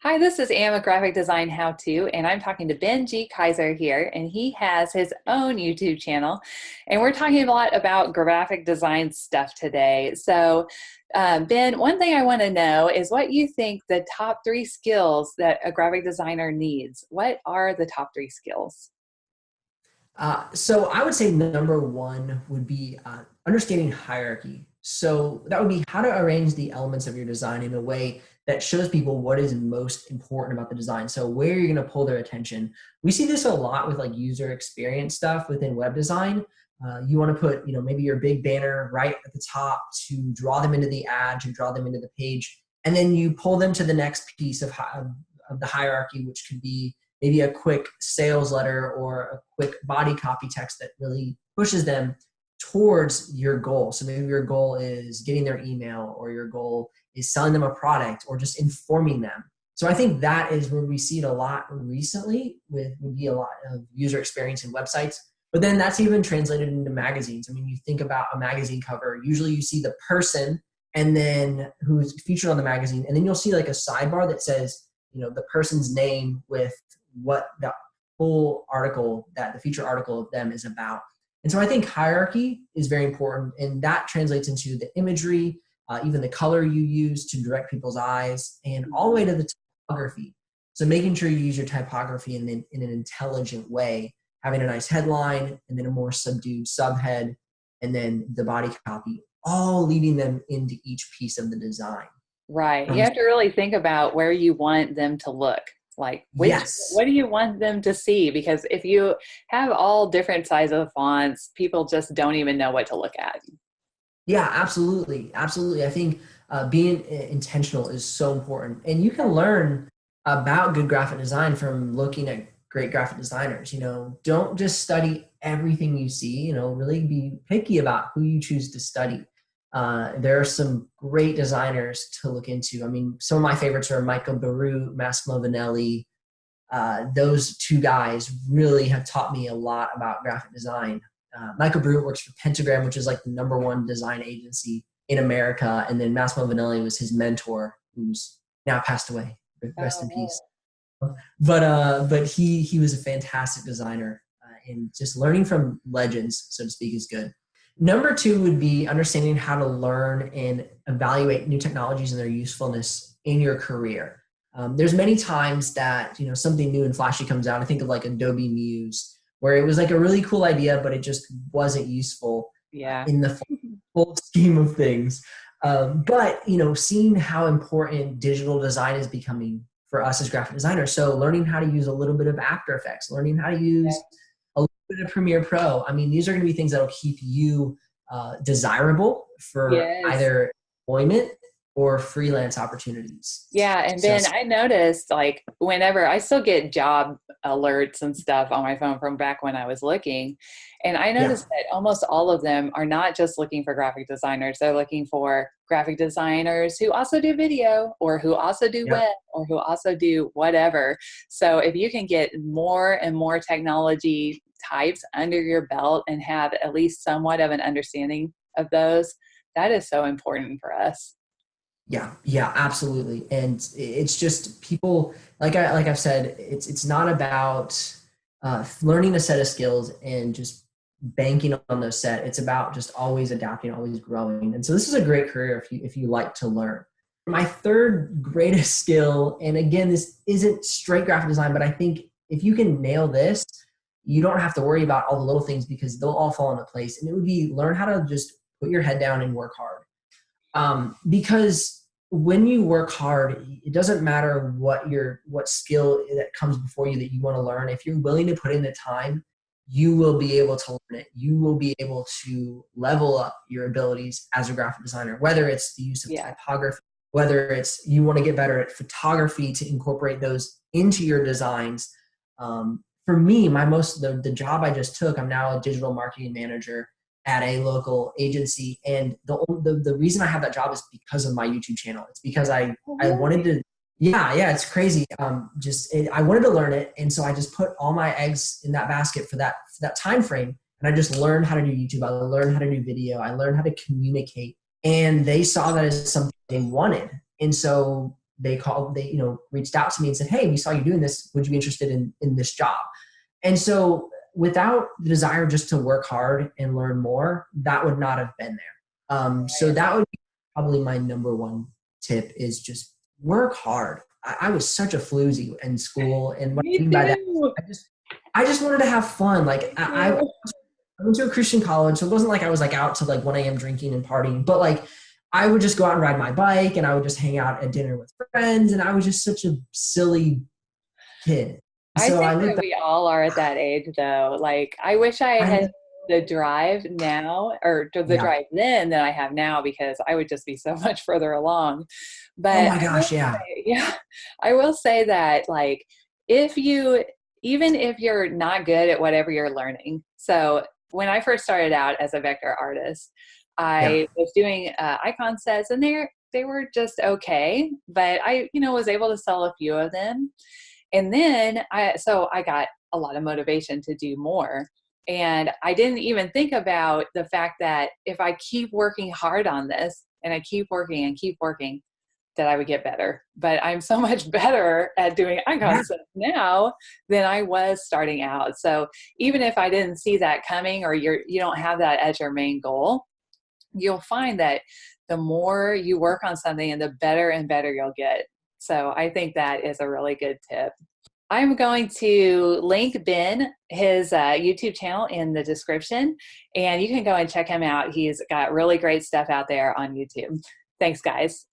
Hi, this is Am, a graphic design how-to, and I'm talking to Ben G Kaiser here, and he has his own YouTube channel, and we're talking a lot about graphic design stuff today. So, Ben, one thing I want to know is what you think the top three skills that a graphic designer needs. What are the top three skills? So I would say number one would be understanding hierarchy. So that would be how to arrange the elements of your design in a way that shows people what is most important about the design. So where you're going to pull their attention. We see this a lot with like user experience stuff within web design. You want to put, maybe your big banner right at the top to draw them into the ad, to draw them into the page, and then you pull them to the next piece of the hierarchy, which could be maybe a quick sales letter or a quick body copy text that really pushes them towards your goal. So maybe your goal is getting their email, or your goal is selling them a product, or just informing them. So I think that is where we see it a lot recently would be a lot of user experience in websites. But then that's even translated into magazines. I mean, you think about a magazine cover, usually you see the person and then who's featured on the magazine, and then you'll see like a sidebar that says, the person's name with what the full article, that the feature article of them is about. And so I think hierarchy is very important, and that translates into the imagery, even the color you use to direct people's eyes, and all the way to the typography. So making sure you use your typography in an intelligent way, having a nice headline, and then a more subdued subhead, and then the body copy, all leading them into each piece of the design. Right. You Um, have to really think about where you want them to look. Like yes. what do you want them to see? Because if you have all different size of fonts, people just don't even know what to look at. Yeah, absolutely. Absolutely. I think being intentional is so important. And you can learn about good graphic design from looking at great graphic designers. Don't just study everything you see, really be picky about who you choose to study. There are some great designers to look into. I mean, some of my favorites are Michael Baru, Massimo Vanelli. Those two guys really have taught me a lot about graphic design. Michael Brew works for Pentagram, which is like the #1 design agency in America. And then Massimo Vanelli was his mentor, who's now passed away. Rest in Oh, peace. But he was a fantastic designer, and just learning from legends, so to speak, is good. Number two would be understanding how to learn and evaluate new technologies and their usefulness in your career. There's many times that something new and flashy comes out. I think of like Adobe Muse, where it was like a really cool idea, but it just wasn't useful yeah. in the full scheme of things. But seeing how important digital design is becoming for us as graphic designers. So learning how to use a little bit of After Effects, learning how to use a little bit of Premiere Pro. I mean, these are going to be things that will keep you desirable for Yes. either employment or freelance opportunities. Yeah, and So then I noticed like whenever I still get job alerts and stuff on my phone from back when I was looking, and I yeah, noticed that almost all of them are not just looking for graphic designers, they're looking for graphic designers who also do video or who also do yeah. web or who also do whatever. So if you can get more and more technology types under your belt and have at least somewhat of an understanding of those, that is so important for us. Yeah, absolutely. And it's just people like I've said, it's not about learning a set of skills and just banking on those set. It's about just always adapting, always growing. And so this is a great career if you like to learn. My third greatest skill, and again, this isn't straight graphic design, but I think if you can nail this, you don't have to worry about all the little things because they'll all fall into place. And it would be learn how to just put your head down and work hard. Because when you work hard, it doesn't matter what skill that comes before you that you want to learn. If you're willing to put in the time, you will be able to learn it. You will be able to level up your abilities as a graphic designer, whether it's the use of Yeah. typography, whether it's you want to get better at photography to incorporate those into your designs. For me, the job I just took, I'm now a digital marketing manager at a local agency. And the reason I have that job is because of my YouTube channel. It's because Oh, I really? wanted to, yeah, it's crazy. I wanted to learn it. And so I just put all my eggs in that basket for that time frame. And I just learned how to do YouTube. I learned how to do video. I learned how to communicate. And they saw that as something they wanted. And so they reached out to me and said, hey, we saw you doing this. Would you be interested in this job? And so without the desire just to work hard and learn more, that would not have been there. So that would be probably my number one tip, is just work hard. I was such a floozy in school. And what I Me mean by that, too. I just wanted to have fun. Like I went to a Christian college, so it wasn't like I was like out to like 1 a.m. drinking and partying, but like I would just go out and ride my bike, and I would just hang out at dinner with friends. And I was just such a silly kid. I So I think look that back, we all are at that age though. Like I wish I I had mean, the drive now, or the yeah. drive then, that I have now, because I would just be so much further along. Oh But my I will gosh, yeah. say, yeah, I will say that, like, if you, even if you're not good at whatever you're learning. So when I first started out as a vector artist, Yeah. I was doing icon sets, and they were just okay, but I, was able to sell a few of them. And then I got a lot of motivation to do more. And I didn't even think about the fact that if I keep working hard on this, and I keep working and keep working, that I would get better. But I'm so much better at doing icon Yeah. stuff now than I was starting out. So even if I didn't see that coming, or you don't have that as your main goal, you'll find that the more you work on something, and the better and better you'll get. So I think that is a really good tip. I'm going to link Ben, his YouTube channel, in the description, and you can go and check him out. He's got really great stuff out there on YouTube. Thanks, guys.